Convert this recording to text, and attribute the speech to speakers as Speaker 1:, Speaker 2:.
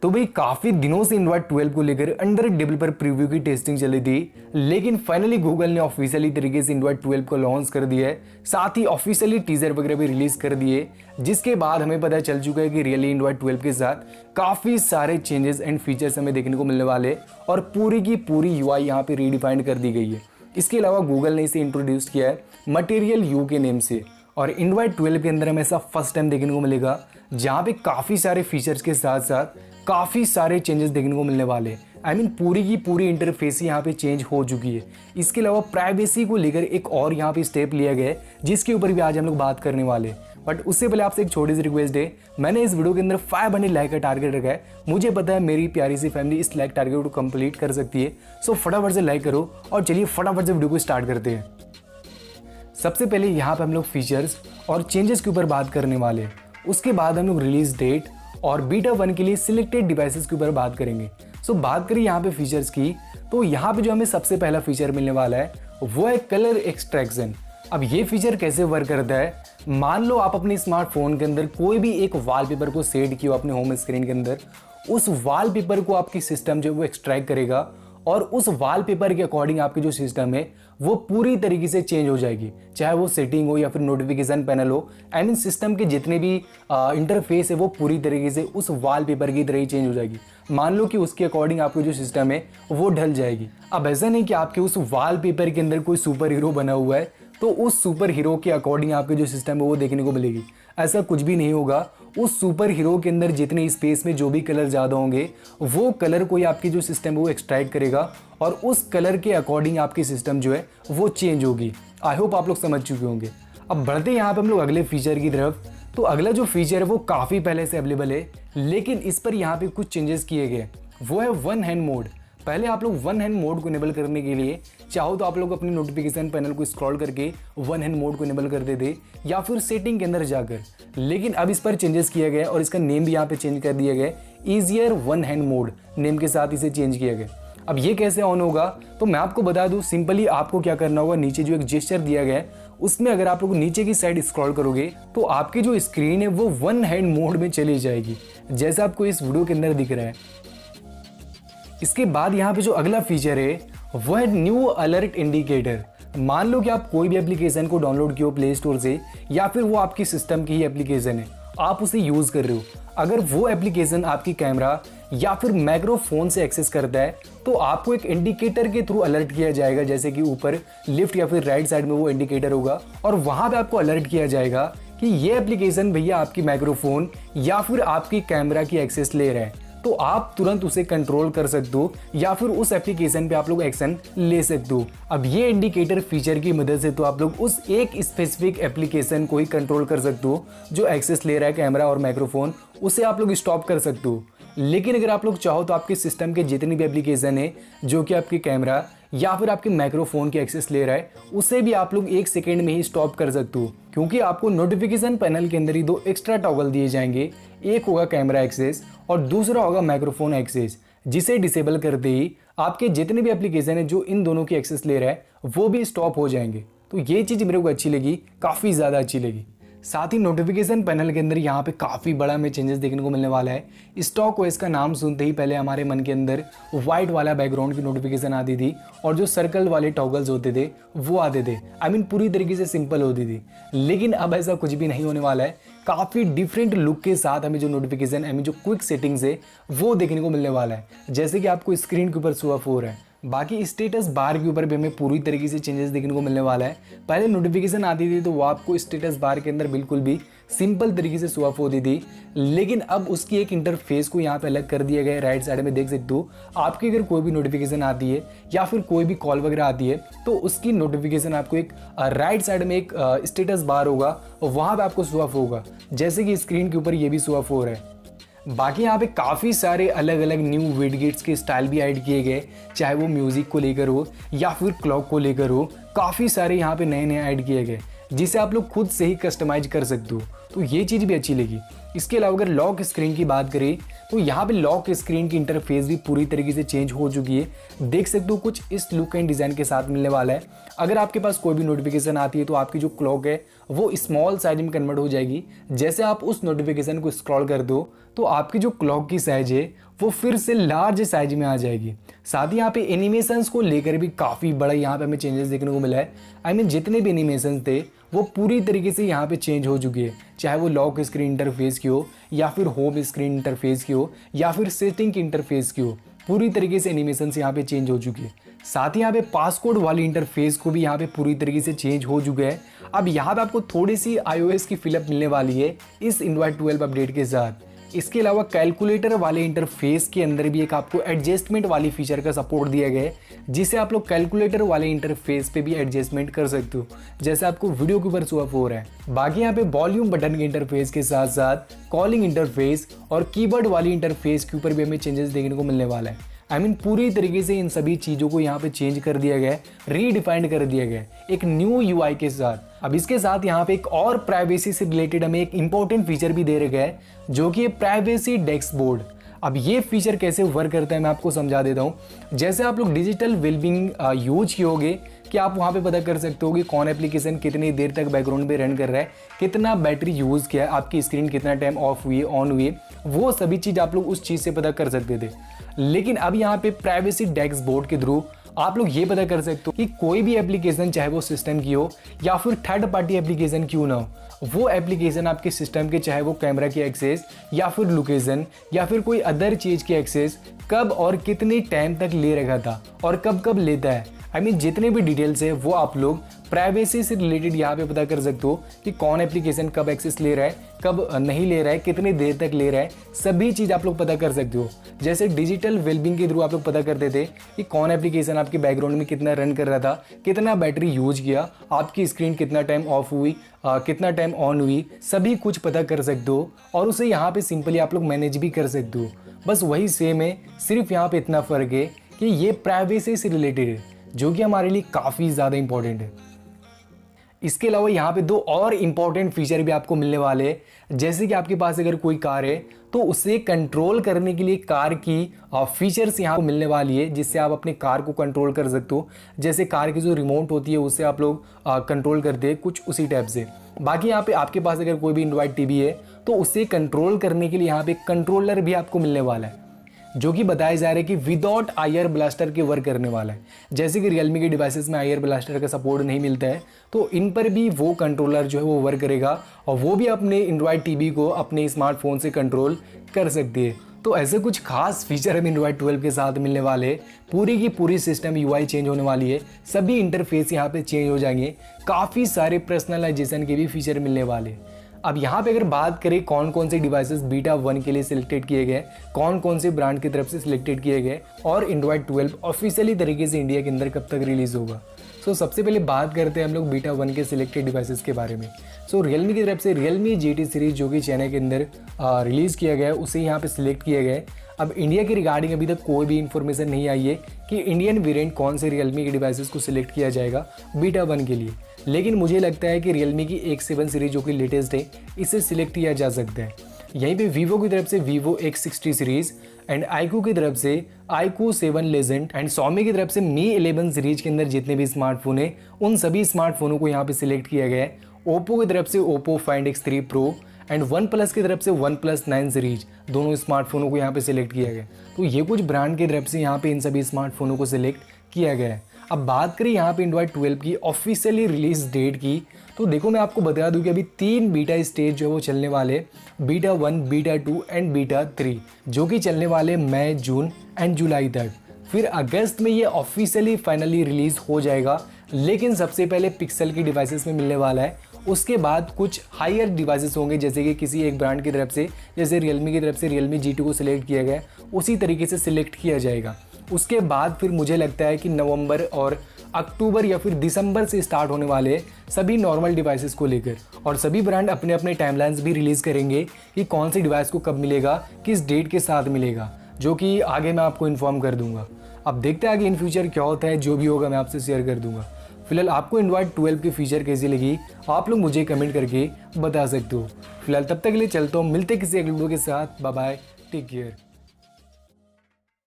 Speaker 1: तो भाई काफी दिनों से एंड्रॉइड 12 को लेकर अंडर डेवलपर प्रीव्यू की टेस्टिंग चली थी, लेकिन फाइनली गूगल ने ऑफिशियली तरीके से एंड्रॉइड 12 को लॉन्च कर दिया है। साथ ही ऑफिशियली टीजर वगैरह भी रिलीज कर दिए, जिसके बाद हमें पता चल चुका है कि रियली एंड्रॉइड 12 के साथ काफी सारे चेंजेस एंड फीचर्स हमें देखने को मिलने वाले और पूरी की पूरी यूआई यहाँ पे रीडिफाइंड कर दी गई है। इसके अलावा गूगल ने इसे इंट्रोड्यूस किया है मटेरियल यू के नेम से, और एंड्रॉइड 12 के अंदर हमें ऐसा फर्स्ट टाइम देखने को मिलेगा जहाँ पे काफ़ी सारे फीचर्स के साथ साथ काफ़ी सारे चेंजेस देखने को मिलने वाले हैं। आई मीन पूरी की पूरी इंटरफेस यहाँ पे चेंज हो चुकी है। इसके अलावा प्राइवेसी को लेकर एक और यहाँ पे स्टेप लिया गया है, जिसके ऊपर भी आज हम लोग बात करने वाले हैं। बट उससे पहले आपसे एक छोटी सी रिक्वेस्ट है, मैंने इस वीडियो के अंदर 500 लाइक का टारगेट रखा है। मुझे पता है मेरी प्यारी सी फैमिली इस लाइक टारगेट को कंप्लीट कर सकती है, सो फटाफट से लाइक करो और चलिए फटाफट से वीडियो को स्टार्ट करते हैं। सबसे पहले यहाँ पे हम लोग फीचर्स और चेंजेस के ऊपर बात करने वाले हैं। उसके बाद हम लोग रिलीज डेट और बीटा 1 के लिए सिलेक्टेड डिवाइसेस के ऊपर बात करेंगे। सो बात करें यहाँ पे फीचर्स की, तो यहाँ पे जो हमें सबसे पहला फीचर मिलने वाला है वो है कलर एक्सट्रैक्शन। अब ये फीचर कैसे वर्क करता है, मान लो आप अपने स्मार्टफोन के अंदर कोई भी एक वॉलपेपर को सेट किया अपने होम स्क्रीन के अंदर, उस वॉलपेपर को आपकी सिस्टम जो है वो एक्सट्रैक्ट करेगा और उस वॉलपेपर के अकॉर्डिंग आपकी जो सिस्टम है वो पूरी तरीके से चेंज हो जाएगी, चाहे वो सेटिंग हो या फिर नोटिफिकेशन पैनल हो। आई मीन सिस्टम के जितने भी इंटरफेस है वो पूरी तरीके से उस वॉलपेपर की तरह ही चेंज हो जाएगी। मान लो कि उसके अकॉर्डिंग आपकी जो सिस्टम है वो ढल जाएगी। अब ऐसा नहीं कि आपके उस वॉलपेपर के अंदर कोई सुपर हीरो बना हुआ है तो उस सुपर हीरो के अकॉर्डिंग आपकी जो सिस्टम है वो देखने को मिलेगी। ऐसा कुछ भी नहीं होगा। उस सुपर हीरो के अंदर जितने स्पेस में जो भी कलर ज़्यादा होंगे वो कलर कोई आपकी जो सिस्टम है वो एक्सट्रैक्ट करेगा और उस कलर के अकॉर्डिंग आपकी सिस्टम जो है वो चेंज होगी। आई होप आप लोग समझ चुके होंगे। अब बढ़ते हैं यहाँ पे हम लोग अगले फीचर की तरफ। तो अगला जो फीचर है वो काफ़ी पहले से अवेलेबल है, लेकिन इस पर यहाँ पे कुछ चेंजेस किए गए। वो है वन हैंड मोड। पहले आप लोग वन हैंड मोड को इनेबल करने के लिए चाहो तो आप लोग अपने नोटिफिकेशन पैनल को स्क्रॉल करके वन हैंड मोड को इनेबल कर देते या फिर सेटिंग के अंदर जाकर, लेकिन अब इस पर चेंजेस किया गया और इसका नेम भी यहाँ पे चेंज कर दिया गया। Easier one hand mode name के साथ इसे चेंज किया गया। अब ये कैसे ऑन होगा, तो मैं आपको बता दूं, सिंपली आपको क्या करना होगा, नीचे जो एक जेस्चर दिया गया है उसमें अगर आप लोग नीचे की साइड स्क्रॉल करोगे तो आपकी जो स्क्रीन है वो वन हैंड मोड में चली जाएगी, जैसा आपको इस वीडियो के अंदर दिख रहा है। इसके बाद यहाँ पे जो अगला फीचर है वो है न्यू अलर्ट इंडिकेटर। मान लो कि आप कोई भी एप्लीकेशन को डाउनलोड किया हो प्ले स्टोर से या फिर वो आपकी सिस्टम की ही एप्लीकेशन है, आप उसे यूज़ कर रहे हो। अगर वो एप्लीकेशन आपकी कैमरा या फिर माइक्रोफोन से एक्सेस करता है तो आपको एक इंडिकेटर के थ्रू अलर्ट किया जाएगा, जैसे कि ऊपर लेफ्ट या फिर राइट साइड में वो इंडिकेटर होगा और वहाँ पे आपको अलर्ट किया जाएगा कि ये एप्लीकेशन भैया आपकी माइक्रोफोन या फिर आपकी कैमरा की एक्सेस ले रहा है, तो आप तुरंत उसे कंट्रोल कर सकते हो या फिर उस एप्लीकेशन पे आप लोग एक्शन ले सकते हो। अब ये इंडिकेटर फीचर की मदद से तो आप लोग उस एक स्पेसिफिक एप्लीकेशन को ही कंट्रोल कर सकते हो जो एक्सेस ले रहा है कैमरा और माइक्रोफोन, उसे आप लोग स्टॉप कर सकते हो। लेकिन अगर आप लोग चाहो तो आपके सिस्टम के जितनी भी एप्लीकेशन है जो कि आपके कैमरा या फिर आपके माइक्रोफोन की एक्सेस ले रहा है, उसे भी आप लोग 1 सेकेंड में ही स्टॉप कर सकते हो, क्योंकि आपको नोटिफिकेशन पैनल के अंदर ही 2 एक्स्ट्रा टॉगल दिए जाएंगे। एक होगा कैमरा एक्सेस और दूसरा होगा माइक्रोफोन एक्सेस, जिसे डिसेबल करते ही आपके जितने भी एप्लीकेशन है जो इन दोनों की एक्सेस ले रहा है वो भी स्टॉप हो जाएंगे। तो ये चीज़ मेरे को अच्छी लगी, काफ़ी ज़्यादा अच्छी लगी। साथ ही नोटिफिकेशन पैनल के अंदर यहाँ पे काफ़ी बड़ा हमें चेंजेस देखने को मिलने वाला है। स्टॉक ओएस का नाम सुनते ही पहले हमारे मन के अंदर वाइट वाला बैकग्राउंड की नोटिफिकेशन आती थी और जो सर्कल वाले टॉगल्स होते थे वो आते थे। आई मीन पूरी तरीके से सिंपल होती थी, लेकिन अब ऐसा कुछ भी नहीं होने वाला है। काफ़ी डिफरेंट लुक के साथ हमें जो नोटिफिकेशन, आई मीन जो क्विक सेटिंग्स है वो देखने को मिलने वाला है, जैसे कि आपको स्क्रीन के ऊपर शो ऑफ हो रहा है। बाकी स्टेटस बार के ऊपर भी हमें पूरी तरीके से चेंजेस देखने को मिलने वाला है। पहले नोटिफिकेशन आती थी तो वो आपको स्टेटस बार के अंदर बिल्कुल भी सिंपल तरीके से शो ऑफ होती थी, लेकिन अब उसकी एक इंटरफेस को यहाँ पे अलग कर दिया गया है। राइट साइड में देख सकते हो, आपकी अगर कोई भी नोटिफिकेशन आती है या फिर कोई भी कॉल वगैरह आती है तो उसकी नोटिफिकेशन आपको एक राइट साइड में एक स्टेटस बार होगा, वहाँ पर आपको शो ऑफ होगा, जैसे कि स्क्रीन के ऊपर ये भी शो ऑफ हो रहा है। बाकी यहाँ पे काफ़ी सारे अलग अलग न्यू विडगेट्स के स्टाइल भी ऐड किए गए, चाहे वो म्यूज़िक को लेकर हो या फिर क्लॉक को लेकर हो। काफ़ी सारे यहाँ पे नए नए ऐड किए गए जिसे आप लोग खुद से ही कस्टमाइज कर सकते हो, तो ये चीज़ भी अच्छी लगी। इसके अलावा अगर लॉक स्क्रीन की बात करें तो यहाँ पे लॉक स्क्रीन की इंटरफेस भी पूरी तरीके से चेंज हो चुकी है। देख सकते हो कुछ इस लुक एंड डिज़ाइन के साथ मिलने वाला है। अगर आपके पास कोई भी नोटिफिकेशन आती है तो आपकी जो क्लॉक है वो स्मॉल साइज में कन्वर्ट हो जाएगी। जैसे आप उस नोटिफिकेशन को स्क्रॉल कर दो तो आपकी जो क्लॉक की साइज है वो फिर से लार्ज साइज में आ जाएगी। साथ ही यहाँ पे एनिमेशंस को लेकर भी काफ़ी बड़ा यहाँ पे हमें चेंजेस देखने को मिला है। आई मीन जितने भी एनिमेशंस थे वो पूरी तरीके से यहाँ पे चेंज हो चुकी है, चाहे वो लॉक स्क्रीन इंटरफेस की हो या फिर होम स्क्रीन इंटरफेस की हो या फिर सेटिंग की इंटरफेस की हो, पूरी तरीके से एनिमेशंस यहाँ पे चेंज हो चुकी है। साथ ही यहाँ पे पासकोड वाली इंटरफेस को भी यहाँ पे पूरी तरीके से चेंज हो चुका है। अब यहाँ पे आपको थोड़ी सी iOS की फिलअप मिलने वाली है इस Android 12 अपडेट के साथ। इसके अलावा कैलकुलेटर वाले इंटरफेस के अंदर भी एक आपको एडजस्टमेंट वाली फीचर का सपोर्ट दिया गया है, जिसे आप लोग कैलकुलेटर वाले इंटरफेस पे भी एडजस्टमेंट कर सकते हो, जैसे आपको वीडियो के ऊपर शो अप हो रहा है। बाकी यहाँ पे वॉल्यूम बटन के इंटरफेस के साथ साथ कॉलिंग इंटरफेस और कीबोर्ड वाली इंटरफेस के ऊपर भी हमें चेंजेस देखने को मिलने वाला है। आई मीन पूरी तरीके से इन सभी चीज़ों को यहाँ पे चेंज कर दिया गया है, रीडिफाइंड कर दिया गया है एक न्यू यूआई के साथ। अब इसके साथ यहाँ पे एक और प्राइवेसी से रिलेटेड हमें एक इंपॉर्टेंट फीचर भी दे रखा है, जो कि प्राइवेसी डैशबोर्ड। अब ये फीचर कैसे वर्क करता है मैं आपको समझा देता हूँ। जैसे आप लोग डिजिटल वेलबींग यूज किए कि आप वहाँ पे पता कर सकते हो कि कौन एप्लीकेशन कितनी देर तक बैकग्राउंड पे रन कर रहा है, कितना बैटरी यूज़ किया है, आपकी स्क्रीन कितना टाइम ऑफ हुई है ऑन हुई है, वो सभी चीज़ आप लोग उस चीज़ से पता कर सकते थे। लेकिन अब यहाँ पे प्राइवेसी डैशबोर्ड के थ्रू आप लोग ये पता कर सकते हो कि कोई भी एप्लीकेशन, चाहे वो सिस्टम की हो या फिर थर्ड पार्टी एप्लीकेशन क्यों ना हो, वो एप्लीकेशन आपके सिस्टम के, चाहे वो कैमरा की एक्सेस या फिर लोकेशन या फिर कोई अदर चीज़ की एक्सेस कब और कितने टाइम तक ले रखा था और कब कब लेता है। आई मीन जितने भी डिटेल्स है वो आप लोग प्राइवेसी से रिलेटेड यहाँ पे पता कर सकते हो कि कौन एप्लीकेशन कब एक्सेस ले रहा है, कब नहीं ले रहा है, कितने देर तक ले रहा है, सभी चीज़ आप लोग पता कर सकते हो। जैसे डिजिटल वेलबींग के थ्रू आप लोग पता करते थे कि कौन एप्लीकेशन आपके बैकग्राउंड में कितना रन कर रहा था, कितना बैटरी यूज किया, आपकी स्क्रीन कितना टाइम ऑफ हुई, कितना टाइम ऑन हुई, सभी कुछ पता कर सकते हो और उसे यहाँ पे सिंपली आप लोग मैनेज भी कर सकते हो। बस वही सेम है, सिर्फ यहाँ पे इतना फ़र्क है कि ये प्राइवेसी से रिलेटेड है, जो कि हमारे लिए काफ़ी ज़्यादा इंपॉर्टेंट है। इसके अलावा यहाँ पे दो और इम्पॉर्टेंट फीचर भी आपको मिलने वाले हैं। जैसे कि आपके पास अगर कोई कार है तो उसे कंट्रोल करने के लिए कार की फीचर्स यहाँ को मिलने वाली है, जिससे आप अपने कार को कंट्रोल कर सकते हो। जैसे कार की जो रिमोट होती है उससे आप लोग कंट्रोल करते हैं, कुछ उसी टाइप से। बाकी यहाँ पे आपके पास अगर कोई भी एंड्रॉयड टीवी है तो उसे कंट्रोल करने के लिए यहाँ पे कंट्रोलर भी आपको मिलने वाला है, जो कि बताया जा रहा है कि विदाउट आईआर ब्लास्टर के वर्क करने वाला है। जैसे कि रियलमी के डिवाइसेस में आईआर ब्लास्टर का सपोर्ट नहीं मिलता है, तो इन पर भी वो कंट्रोलर जो है वो वर्क करेगा और वो भी अपने एंड्रॉयड टीवी को अपने स्मार्टफोन से कंट्रोल कर सकती है। तो ऐसे कुछ खास फीचर हमें एंड्रॉयड 12 के साथ मिलने वाले, पूरी की पूरी सिस्टम यूआई चेंज होने वाली है, सभी इंटरफेस यहाँ पे चेंज हो जाएंगे, काफ़ी सारे पर्सनलाइजेशन के भी फीचर मिलने वाले। अब यहाँ पे अगर बात करें कौन कौन से डिवाइसेस बीटा 1 के लिए सिलेक्टेड किए गए, कौन कौन से ब्रांड की तरफ से सिलेक्टेड किए गए और एंड्रॉयड 12 ऑफिशियली तरीके से इंडिया के अंदर कब तक रिलीज़ होगा। सो सबसे पहले बात करते हैं हम लोग बीटा 1 के सिलेक्टेड डिवाइसेस के बारे में। सो रियलमी की तरफ से रियलमी GT सीरीज जो कि चाइना के अंदर रिलीज़ किया गया है, उसे यहाँ पे सिलेक्ट किया गया है। अब इंडिया के रिगार्डिंग अभी तक कोई भी इन्फॉर्मेशन नहीं आई है कि इंडियन वेरिएंट कौन से रियलमी के डिवाइसेस को सिलेक्ट किया जाएगा बीटा 1 के लिए, लेकिन मुझे लगता है कि रियलमी की X7 सीरीज जो कि लेटेस्ट है, इसे सिलेक्ट किया जा सकता है। यहीं पे वीवो की तरफ से Vivo X60 series and IQ की तरफ से iQOO 7 लेजेंड एंड Xiaomi की तरफ से Mi 11 सीरीज के अंदर जितने भी स्मार्टफोन है उन सभी स्मार्टफोनों को यहाँ पे सिलेक्ट किया गया है। ओप्पो की तरफ से Oppo Find X3 Pro and one plus की तरफ से वन प्लस 9 सीरीज, दोनों स्मार्टफोनों को यहाँ पे सिलेक्ट किया गया। तो ये कुछ ब्रांड की तरफ से यहाँ पे इन सभी स्मार्टफोनों को सिलेक्ट किया गया है। अब बात करें यहाँ पे एंड्रॉयड 12 की ऑफिशियली रिलीज डेट की, तो देखो मैं आपको बता दूं कि अभी 3 बीटा स्टेज जो है वो चलने वाले, बीटा 1, बीटा 2 एंड बीटा 3, जो कि चलने वाले मई, जून एंड जुलाई तक। फिर अगस्त में ये ऑफिशियली फाइनली रिलीज हो जाएगा, लेकिन सबसे पहले पिक्सल की डिवाइसेस में मिलने वाला है। उसके बाद कुछ हायर डिवाइसेस होंगे, जैसे कि किसी एक ब्रांड की तरफ से, जैसे रियलमी की तरफ से रियलमी GT को सिलेक्ट किया गया, उसी तरीके से सिलेक्ट किया जाएगा। उसके बाद फिर मुझे लगता है कि नवंबर और अक्टूबर या फिर दिसंबर से स्टार्ट होने वाले सभी नॉर्मल डिवाइसेस को लेकर, और सभी ब्रांड अपने अपने टाइमलाइंस भी रिलीज़ करेंगे कि कौन सी डिवाइस को कब मिलेगा, किस डेट के साथ मिलेगा, जो कि आगे मैं आपको इन्फॉर्म कर दूंगा। अब देखते हैं आगे इन फ्यूचर क्या होता है, जो भी होगा मैं आपसे शेयर कर दूंगा। फिलहाल आपको एंड्रॉयड 12 की फीचर कैसी लगी आप लोग मुझे कमेंट करके बता सकते हो। फिलहाल तब तक के लिए चलता हूँ, मिलते किसी अगले वीडियो के साथ। Bye bye, take care.